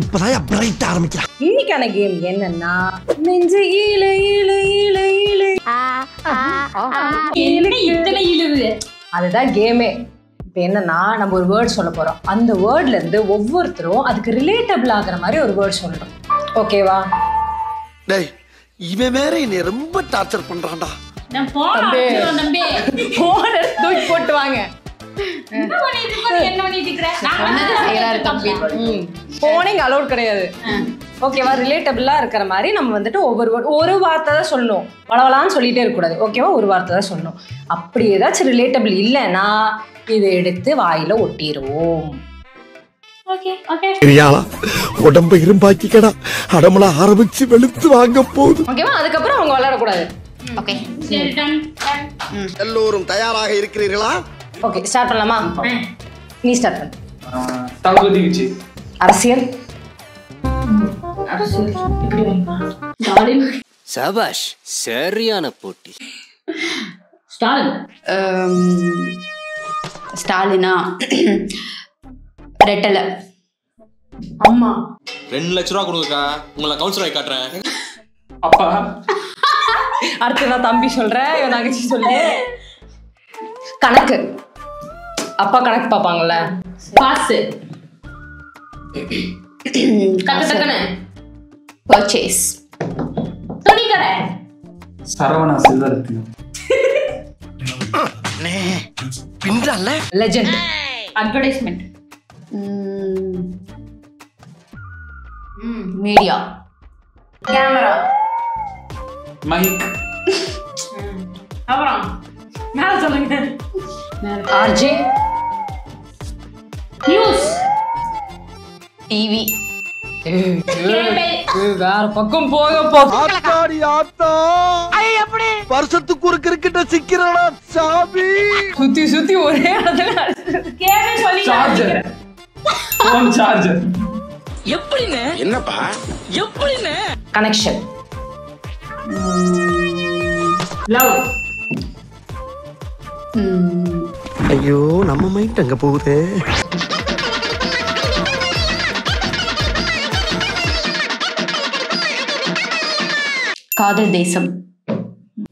இப்பதான் பிரைட் ஆரம்பிக்கிறான். இன்னைக்கான கேம் என்னன்னா நெஞ்சு ஈழ ஈழ ஈழ ஈழ அதுதான் கேமே. இப்போ என்னன்னா நம்ம ஒரு வேர்ட் சொல்ல போறோம். அந்த வேர்ட்ல இருந்து ஒவ்வொருத்தரும் அதுக்கு ரிலேட்டபிள் ஆகுற மாதிரி ஒரு வேர்ட் சொல்லணும். ஓகேவா? டேய் இவன் வேற என்னை ரொம்ப டார்ச்சர் பண்றான்டா. தூக்கி போட்டு வாங்க. போனிங் அலோட் கிடையாது. ஓகேவா? ரிலேட்டபிளா இருக்கிற மாதிரி நம்ம வந்துட்டு ஒரு வார்த்தை தான் சொல்லணும். வளவலான்னு சொல்லிட்டே இருக்கக்கூடாது. ஓகேவா? ஒரு வார்த்தை தான் சொல்லணும். அப்படி ஏதாச்சும் ரிலேட்டபிள் இல்லைன்னா இதை எடுத்து வாயில ஒட்டிடுவோம். உடம்ப இரும்பாக்கிக்கடா, அடமலா ஆரம்பிச்சு வெளுத்து வாங்க போகுது. ஓகேவா? அதுக்கப்புறம் அவங்க வளரக்கூடாது. ஓகே, எல்லோரும் தயாராக இருக்கிறீர்களா? ஓகே, ஸ்டார்ட் பண்ணலாமா? நீ ஸ்டார்ட் பண்ணு. தளபதி விஜய். அரசியல். சபாஷ், சரியான போட்டி. ஸ்டாலினா ரெட்டலை. அம்மா 2 லட்சம் ரூபா கொடுங்கக்கா, உங்களை கவுன்சிலர் ஆகி காட்டுறேன். அப்பா. அடுத்து நான் தம்பி சொல்றேன், இவன் தங்கச்சி சொல்லு. கணக்கு. அப்பா கணக்கு பாப்பாங்கல்ல. காசு. பர்ச்சேஸ். துணிக்கடை. சரவணா செல்வரத்னம். பின்றான்ல. Legend. Advertisement. Media. Camera. Mic. அப்புறம் மேல சொல்லுங்க. ஆர்ஜே. நியூஸ். டிவி. வேற பக்கம் போக ஆத்தாடி ஆத்தா. வருஷத்துக்கு ஒரு கிரிக்கெட்ட சிக்கிறடா சாமி. சுத்தி சுத்தி ஒரே இடத்துல சார்ஜர். Phone charger. எப்படின்னு? என்னப்பா எப்படின்னு? கனெக்ஷன். லவ். ஐயோ நம்ம மைண்ட் அங்க போகுது. காதல் தேசம்.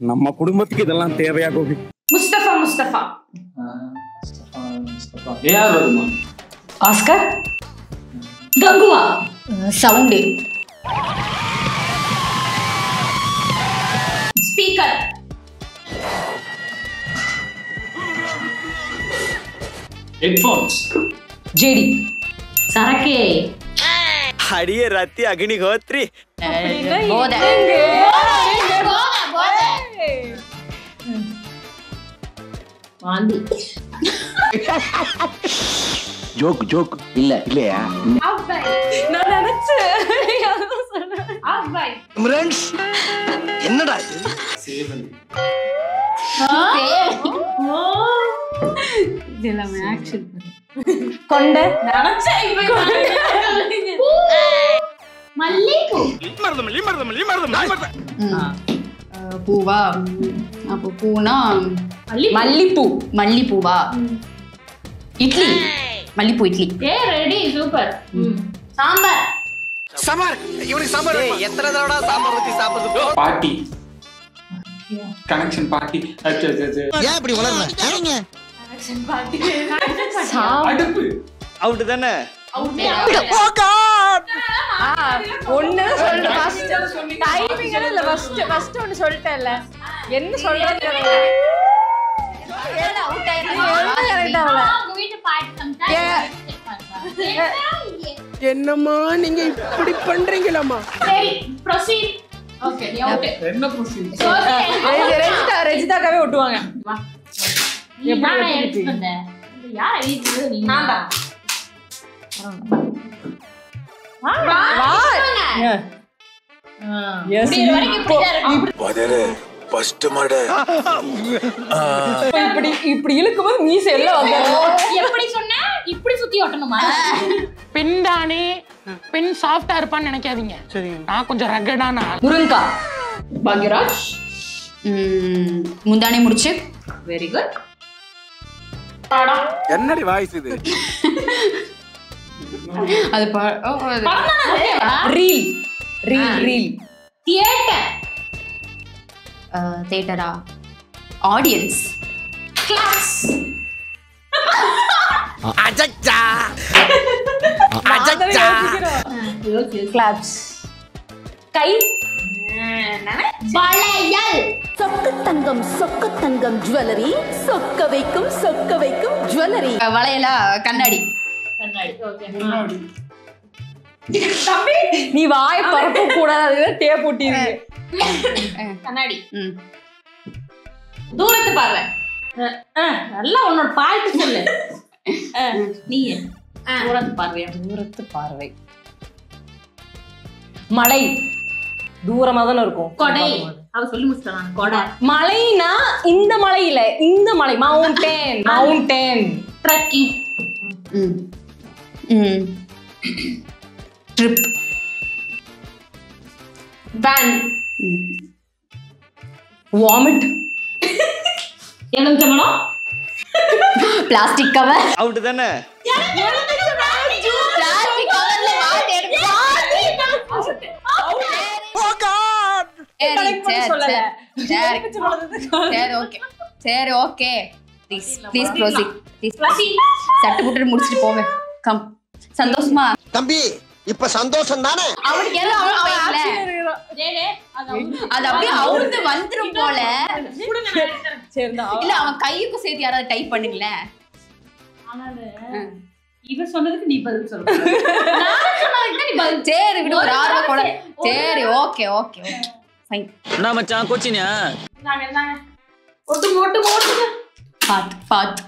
நம்ம குடும்பத்துக்கு இதெல்லாம் தேவையா Gopi? Mustafa. Mustafa. AR Rahman. Oscar. Kanguva. Sound. Speaker. Headphones. JD. சரக்கே. அடியே ரத்தி அக்னிஹோத்ரி. போத. வாந்தி. ஜோக் ஜோக் இல்ல இல்லையா? நான் நினைச்சேன். ஃப்ரெண்ட்ஸ் என்னடா இது? சேவல். இதெல்லாம் ஆக்சன். கொண்ட. மல்லிப்பூ. பூவா? அப்போ பூனா மல்லிப்பூ. மல்லிப்பூவா? இட்லி. மல்லிப்பூ இட்லி. ரெடி. சூப்பர். சாம்பார். சாம்பார். இவனுக்கு சாம்பார் எத்தனை தடவை சாம்பார் ஊத்தி சாப்பிடுறது? பாட்டி. கனெக்ஷன் பாட்டி. ஏன் இப்படி வளர்றீங்க? அடுப்பு. அவுட் தானே? ஒண்ணு சொல்லிட்டு ஃபர்ஸ்ட் டைமிங் இல்ல ஃபர்ஸ்ட் ஒன்னு சொல்லிட்டேன்ல. என்ன சொல்றது தெரியல. அவுட் ஆயிரலாம். என்னம்மா நீங்க இப்படி பண்றீங்களாமா? சரி ப்ரோசீட். ஓகே நீ அவுட். என்ன ப்ரொசீஜர்? ரெஜிதாக்காவே ஒட்டுவாங்க. எப்படி எடுத்துட்டே? யார் எழுதிது? நீ. நான் தான். இப்படி இழுக்கும்போது மீச எல்லாம் வந்துரும். எப்படி சொன்ன? இப்படி சுத்தி ஓட்டணுமா? பின்தானே பின் சாஃப்டா இருப்பான்னு நினைக்காதீங்க. நான் கொஞ்சம் ரகடான ஆள். முருங்கா. பாக்யராஜ். முந்தானே முடிச்சு. Very good. என்னடி வாய்ஸ் இது? அது ரீல் ரீல் ரீல். தியேட்டர். தியேட்டரா? ஆடியன்ஸ். கிளாஸ். அஜச்சா அஜச்சா கிளாப்ஸ். கை. வளையல். சொக்கு தங்கம் ஜுவல்லரி, சொக்க வைக்கும் ஜுவல்லரி. வளையலா? கண்ணாடி. கண்ணாடி. ஓகே. தம்பி நீ வாயை பரப்ப கூடாது, டேப் ஒட்டிருக்கு. கண்ணாடி. தூரத்து பார்வை. நல்லா உன்னோட பாயிண்ட் சொல்லு. நீ தூரத்து பார்வை. தூரத்து பார்வை. மலை தூரமா தானே இருக்கும். கொடை. அவ சொல்லி முடிச்சிட்டான். கொடை. மலைனா இந்த மலை இல்ல, இந்த மலை. Mountain. Mountain. Trekking. Trip. Van. Vomit. எலுமிச்சம்பழம். Plastic cover. அவுட் தானே. பிளாஸ்டிக் கவர்ல வாட் எடுப்பா? சரி ஓகே. Please proceed. சட்டு புட்டு முடிச்சிட்டு போங்க. கம். சந்தோஷமா? தம்பி இப்ப சந்தோஷம் தானே. அவனுக்கு எல்லாம் அது அப்படியே அவுந்து வந்துரும் போல. இல்ல அவன் கையுக்கும் சேர்த்து யாராவது டைப் பண்ணுங்களேன். இவ சொன்னதுக்கு நீ பதில் சொல்லு. சரி விடு, ஒரு ஆர்வ கூட. சரி ஓகே ஓகே ஃபைன். என்ன மச்சான் கோச்சினியா? நாங்க ஓட்டு பாத்.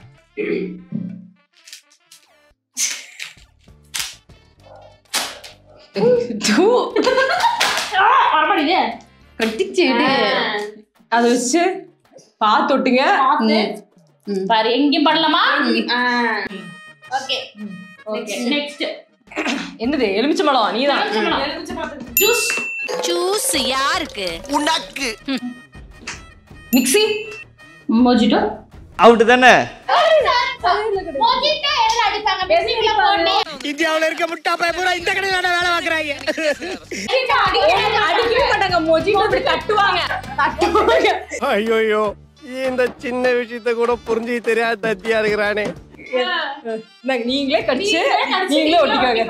வரமாட்டீங்க. கட்டிச்சு அதை வச்சு பாத்துட்டுங்க. பாரு எங்கேயும் பண்ணலாமா? Okay okay. நெக்ஸ்ட் என்னது? எலுமிச்சம்பழம். நீதான். ஜூஸ். ஜூஸ் யாருக்கு? உனக்கு. மிக்ஸி. மோஜிட்டோ. அவுட் தானே. மோஜிட்டோ எல்லாம் அடிப்பாங்க. பேசிக்கல போனே. இந்தியாவுல இருக்க முட்டா பைய பூரா இந்த கடையில வேலை பாக்குறாங்க. அடிக்கவே மாட்டாங்க. மோஜிட்டோ இப்படி தட்டுவாங்க. ஐயோ இந்த சின்ன விஷயத்தை கூட புரிஞ்சு தெரியாத தத்தியா இருக்கிறானே. நீங்களே கடிச்சு நீங்களே ஒட்டிக்கோங்க.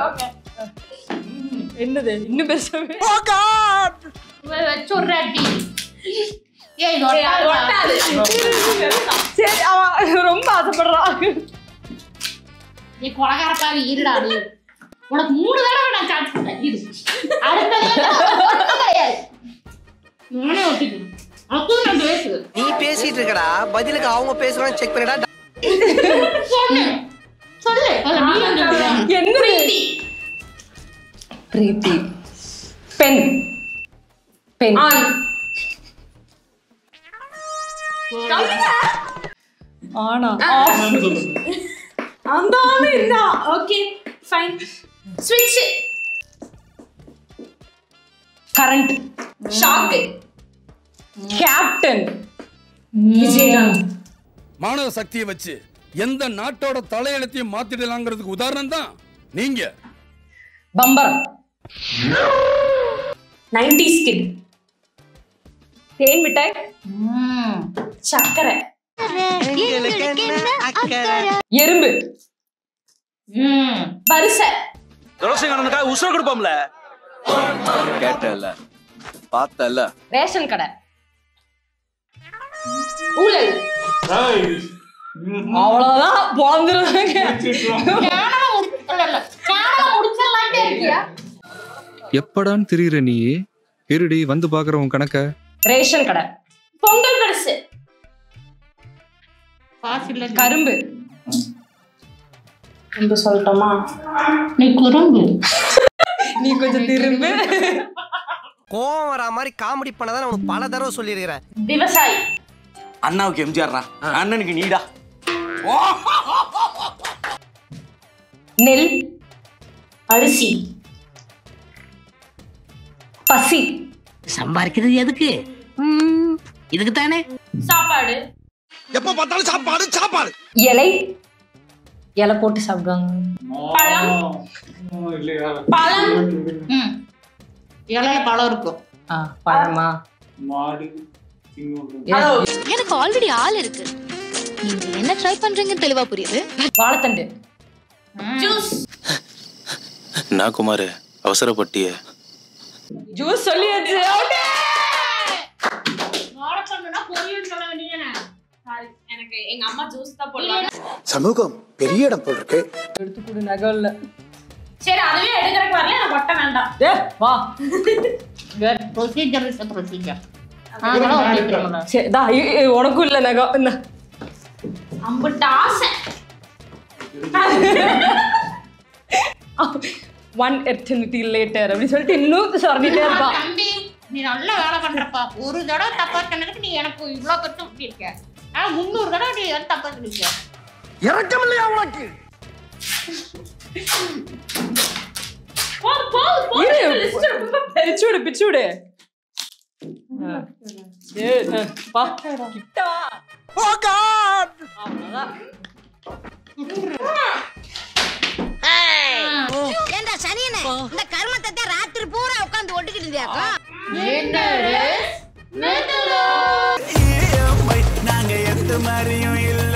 என்னது இன்னும் பேசவே? வெச்சுறடி. ஏய் ஒட்டாது. சரி அவன் ரொம்ப ஆசைப்படுறான். நீ கொலகார பாவி இருடா நீ. உனக்கு 3 தடவை நான் சான்ஸ் கொடுத்தேன். இது அடுத்த தடவை நானே ஒட்டிக்கிறேன். அப்போ நான் பேசுறேன். நீ பேசிட்டு இருக்கடா, பதிலுக்கு அவங்க பேசுறாங்க செக் பண்ணிடா. சொல்லு. என்ன? பிரீத்தி. பென். பென். ஆனா அந்த ஆளு இல்ல. Okay fine. ஸ்விட்ச். கரண்ட். ஷாக். கேப்டன். விஜயகாந்த். மாணவ சக்தியை வச்சு எந்த நாட்டோட தலையெழுத்தையும் மாத்திடலாங்கிறதுக்கு உதாரணம் தான் நீங்க. பம்பரம். 90s kit. தேன் மிட்டாய். சக்கரை. எறும்பு. பரிசை. தோசைக்காரனுக்காக உசுர கொடுப்போம்ல. கேட்டல பார்த்தல. ரேஷன் கடை. ஊழல். அவ்வளவுதான் பொழந்துருவாங்க. எப்படான்னு தெரியுற நீ? இருடி வந்து பாக்குறவன் கணக்க. ரேஷன் கடை. பொங்கல் பரிசு. கரும்பு. ரொம்ப சொல்லட்டுமா? நீ குறும்பு. நீ கொஞ்சம் திரும்பு. கோவம் வரா மாதிரி காமெடி பண்ணதான் உனக்கு பல தடவை சொல்லியிருக்கிறேன். விவசாயி. அண்ணாவுக்கு எம்ஜிஆர்ரா, அண்ணனுக்கு நீடா. நெல். அரிசி. பசி. சம்பாதிக்கிறது எதுக்கு? இதுக்கு தானே. சாப்பாடு. எப்ப பார்த்தாலும் சாப்பாடு சாப்பாடு. இலை. இலை போட்டு சாப்பிடுவாங்க. பழம். பழம். இலையில பழம் இருக்கும். பழமா? மாடு. எனக்கு ஆல்ரெடி ஆள் இருக்கு. நீங்க என்ன ட்ரை பண்றீங்கன்னு தெளிவா புரியுது. வாழைத்தண்டு. ஜூஸ். நான் குமார் அவசரப்பட்டிய ஜூஸ் சொல்லியாச்சு. வாழைத்தண்டுனா பொரியல் சொல்ல வேண்டியதானே? எனக்கு எங்க அம்மா ஜூஸ் தான் போடுவாங்க. சமூகம் பெரிய இடம் போல் இருக்கு. எடுத்து கொடு நகல்ல. சரி அதுவே எடுக்கறக்கு வரல எனக்கு ஒட்ட வேண்டாம். வா. Procedure is procedure. சரி தா உனக்கும் இல்ல நகம். என்ன அம்பட்ட ஆசை. ஒன் எட்டர்னிட்டி லேட்டர் அப்படி சொல்லிட்டு இன்னும் சொல்லிட்டே இருப்பா. தம்பி நீ நல்ல வேலை பண்றப்பா. ஒரு தடவை தப்பா சொன்னதுக்கு நீ எனக்கு இவ்வளவு கட்டு விட்டிருக்க. ஆனா 300 தடவை நீ வந்து தப்பா சொல்லிருக்க. இறக்கம் இல்லையா உனக்கு? பிச்சுடு பிச்சுடு. வா கிட்ட வா. ஓ காட். ஏண்டா சனியனே, இந்த கர்மத்தை ராத்திரி பூரா உட்கார்ந்து ஒட்டிக்கிட்டு இருந்தியாக்கா? என்னது? நாங்க எந்த மாதிரியும் இல்ல.